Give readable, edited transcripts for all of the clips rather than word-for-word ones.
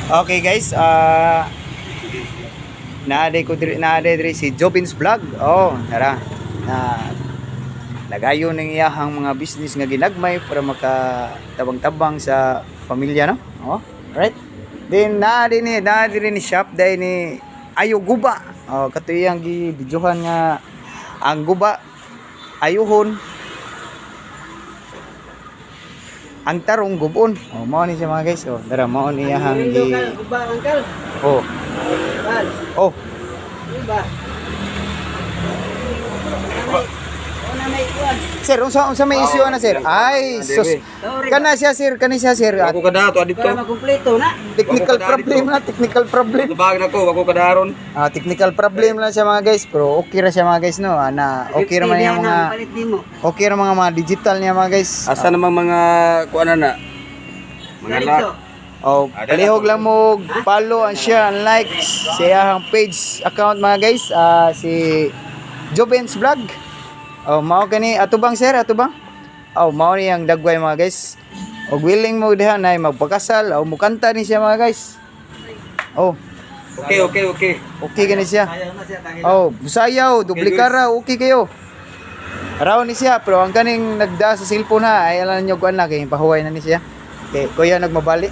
Okay guys, naaday diri si Jobins Vlog. Oh, tara. Na lagayon ng iyahang mga business nga ginagmay para makatabang-tabang sa pamilya, no? Oh, right. Then naaday ni shop dai ni Ayo Guba. Oh, katuyang gi-videohan nga ang guba ayuhon ang tarong gubon. Oh, mao ni siya mga guys. Oh, tara mao ni iyahang gi Oh. Oh. Diba? Sir, unsa may issue na sir? Ay, sus. Kana siya sir. Ako kadato adito. Para makumpleto na. Technical problem. Nabag na ko, ako kadaron. Technical problem lang siya mga guys, pero okay ra siya mga guys no. Okay ra man yung mga okay ra mga digital niya mga guys. Asa namang mga kuana na? Mga lock. Oh, palihog lang mo follow and share and like sa iyang page account mga guys. Si Jobins Vlog. Oh, mao kani ato bang sir, ato bang? Oh, mao ni ang dagway mga guys. Og willing mo diha na magpakasal o mukanta ni siya mga guys. Oh. Okay. Okay gani siya. Oh, busayaw, duplikara, okay kayo. Araw ni siya, pero ang kaning nagda sa cellphone ha, ay alam niyo kuan na kay pahuway na ni siya. Okay, kuya nagmabali.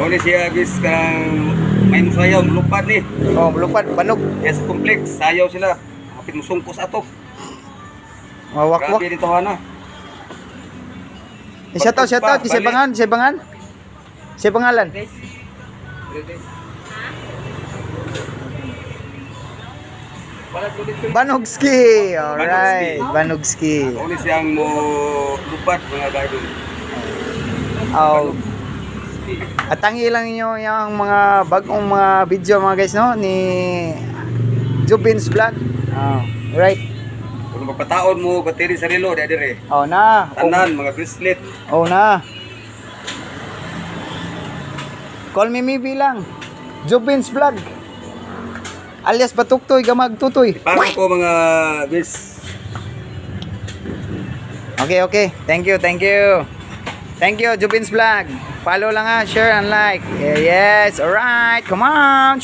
Oni siya gis kang may musayaw mulupad ni. Oh, mulupad banog. Yes, complex sayaw sila. Hapit musungkos ato. Mawakwak. Grabe dito hana. Shout out si Bangan. Si pangalan. Banogski. Alright, Banogski. Oni siyang mo lupad mga guys. Oh. At tangi lang niyo yung mga bagong mga video mga guys no ni Jobins Vlog. Oh, right. Kung magpataon mo battery sa relo dire. Oh na. Tanan mga bracelet. Oh na. Call me maybe lang. Jobins Vlog. Alias Batuktoy Gamag Tutoy. Para ko mga guys. Okay. Thank you, Jobins Vlog. Follow lang ha, share and like. Yes, alright. Come on.